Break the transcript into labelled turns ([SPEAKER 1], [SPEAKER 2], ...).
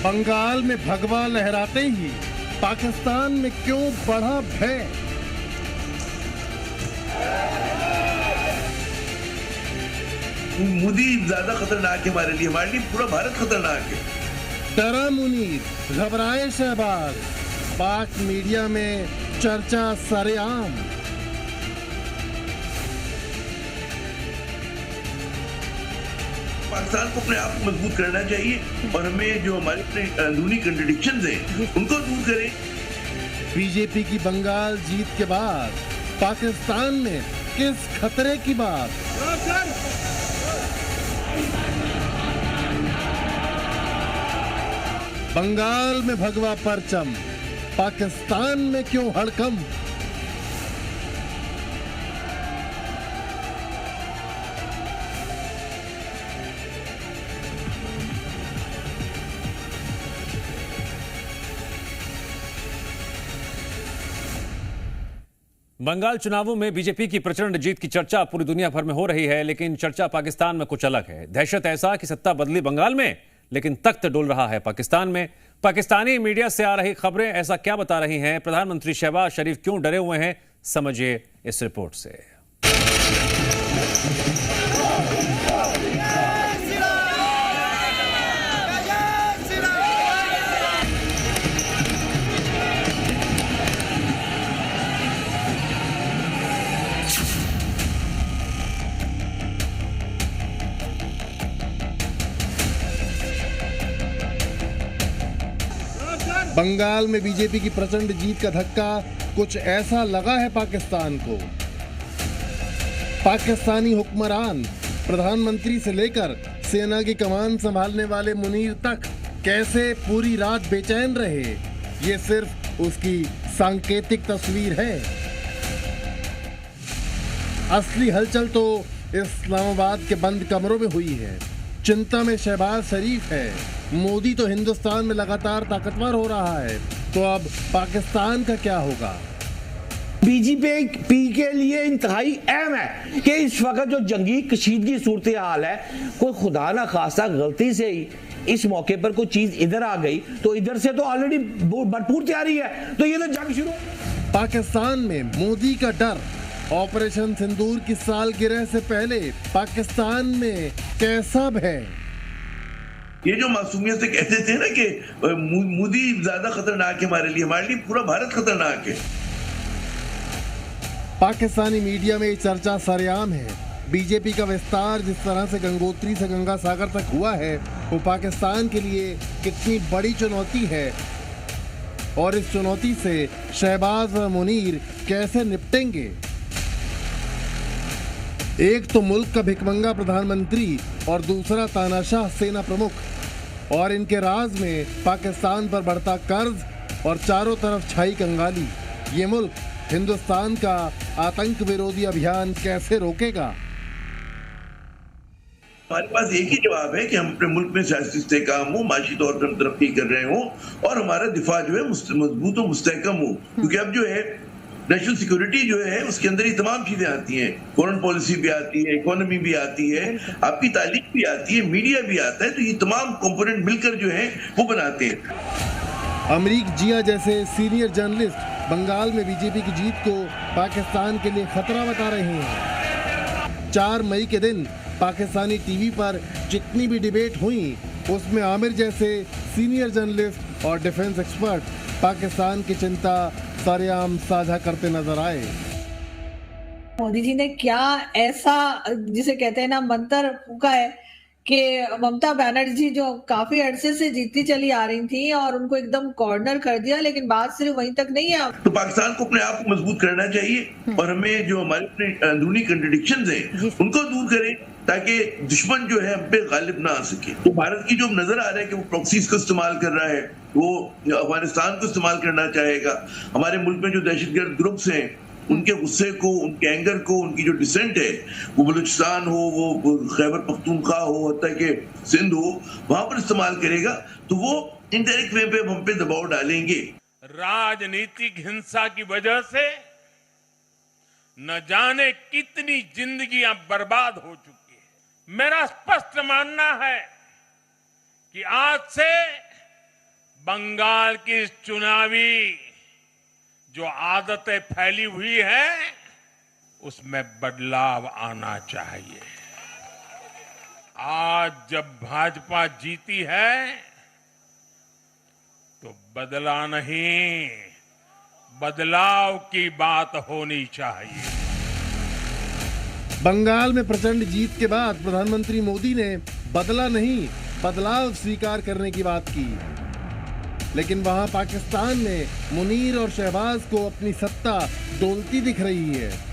[SPEAKER 1] बंगाल में भगवा लहराते ही पाकिस्तान में क्यों बढ़ा भय?
[SPEAKER 2] मोदी ज्यादा खतरनाक है हमारे लिए पूरा भारत खतरनाक है।
[SPEAKER 1] डरा मुनीर, घबराए शहबाज, पाक मीडिया में चर्चा सरेआम।
[SPEAKER 2] पाकिस्तान को अपने आप को मजबूत करना चाहिए और हमें जो हमारे अपने अंदरूनी कंट्रडिक्शंस हैं उनको दूर करें।
[SPEAKER 1] बीजेपी की बंगाल जीत के बाद पाकिस्तान में किस खतरे की बात? बंगाल में भगवा परचम, पाकिस्तान में क्यों हड़कंप?
[SPEAKER 3] बंगाल चुनावों में बीजेपी की प्रचंड जीत की चर्चा पूरी दुनिया भर में हो रही है, लेकिन चर्चा पाकिस्तान में कुछ अलग है। दहशत ऐसा कि सत्ता बदली बंगाल में, लेकिन तख्त डोल रहा है पाकिस्तान में। पाकिस्तानी मीडिया से आ रही खबरें ऐसा क्या बता रही हैं? प्रधानमंत्री शहबाज शरीफ क्यों डरे हुए हैं? समझिए इस रिपोर्ट से।
[SPEAKER 1] बंगाल में बीजेपी की प्रचंड जीत का धक्का कुछ ऐसा लगा है पाकिस्तान को। पाकिस्तानी हुक्मरान, प्रधानमंत्री से लेकर सेना की कमान संभालने वाले मुनीर तक कैसे पूरी रात बेचैन रहे, ये सिर्फ उसकी सांकेतिक तस्वीर है। असली हलचल तो इस्लामाबाद के बंद कमरों में हुई है। चिंता में शहबाज शरीफ है। मोदी तो हिंदुस्तान में लगातार ताकतवर हो रहा है, तो अब पाकिस्तान का क्या होगा?
[SPEAKER 4] बीजेपी के लिए इंतहाई अहम है कि इस वक्त जो जंगी कशीदगी सूरत हाल है, कोई खुदा ना खासा गलती से ही इस मौके पर कोई चीज इधर आ गई तो इधर से तो ऑलरेडी भरपूर तैयारी है, तो ये तो जंग शुरू।
[SPEAKER 1] पाकिस्तान में मोदी का डर, ऑपरेशन सिंदूर की सालगिरह से पहले पाकिस्तान में कैसा भय?
[SPEAKER 2] ये जो मासूमियत से कहते थे ना कि मोदी ज्यादा खतरनाक है हमारे लिए पूरा भारत खतरनाक है।
[SPEAKER 1] पाकिस्तानी मीडिया में चर्चा सरेआम है। बीजेपी का विस्तार जिस तरह से गंगोत्री से गंगा सागर तक हुआ है, वो पाकिस्तान के लिए कितनी बड़ी चुनौती है और इस चुनौती से शहबाज व मुनीर कैसे निपटेंगे? एक तो मुल्क का भिखमंगा प्रधानमंत्री और दूसरा तानाशाह सेना प्रमुख, और इनके राज में पाकिस्तान पर बढ़ता कर्ज और चारों तरफ छाई कंगाली। ये मुल्क हिंदुस्तान का आतंक विरोधी अभियान कैसे रोकेगा?
[SPEAKER 2] हमारे पास एक ही जवाब है कि हम अपने मुल्क में सियासी इस्तेहकाम हो, माशी तौर पर हम तरक्की कर रहे हो और हमारा दिफा जो है मजबूत और मुस्तहकम हो। क्योंकि अब जो है नेशनल सिक्योरिटी जो है उसके अंदर ही तमाम चीजें आती हैं। फॉरेन पॉलिसी भी आती है, इकोनॉमी भी आती है, आपकी तालीम भी आती है, मीडिया भी आता है, तो ये तमाम कंपोनेंट मिलकर जो है वो बनाते हैं।
[SPEAKER 1] अमरीक जिया जैसे सीनियर जर्नलिस्ट बंगाल में बीजेपी की जीत को पाकिस्तान के लिए खतरा बता रहे हैं। 4 मई के दिन पाकिस्तानी टीवी पर जितनी भी डिबेट हुई, उसमें आमिर जैसे सीनियर जर्नलिस्ट और डिफेंस एक्सपर्ट पाकिस्तान की चिंता सरेआम साझा करते नजर आए।
[SPEAKER 5] मोदी जी ने क्या ऐसा, जिसे कहते हैं ना, मंत्र फूका है कि ममता बनर्जी जो काफी अरसे से जीतती चली आ रही थी और उनको एकदम कॉर्नर कर दिया, लेकिन बात सिर्फ वहीं तक नहीं है।
[SPEAKER 2] तो पाकिस्तान को अपने आप को मजबूत करना चाहिए और हमें जो हमारे अपने अंदरूनी कंट्रडिक्शंस हैं उनको दूर करें ताकि दुश्मन जो है हम पे गालिब ना आ सके। तो भारत की जो नजर आ रहा है कि वो प्रॉक्सीज को इस्तेमाल कर रहा है, वो अफगानिस्तान को इस्तेमाल करना चाहेगा। हमारे मुल्क में जो दहशतगर्द ग्रुप्स हैं उनके गुस्से को, उनके एंगर को, उनकी जो डिसेंट है, वो बलूचिस्तान हो, वो खैबर पख्तूनख्वा हो, हत्ता के सिंध हो, वहां पर इस्तेमाल करेगा, तो वो इनडायरेक्ट वे पे हम पे दबाव डालेंगे।
[SPEAKER 6] राजनीतिक हिंसा की वजह से न जाने कितनी जिंदगियां बर्बाद हो चुकी है। मेरा स्पष्ट मानना है कि आज से बंगाल की इस चुनावी जो आदतें फैली हुई है उसमें बदलाव आना चाहिए। आज जब भाजपा जीती है तो बदला नहीं, बदलाव की बात होनी चाहिए।
[SPEAKER 1] बंगाल में प्रचंड जीत के बाद प्रधानमंत्री मोदी ने बदला नहीं, बदलाव स्वीकार करने की बात की। लेकिन वहां पाकिस्तान में मुनीर और शहबाज को अपनी सत्ता डोलती दिख रही है।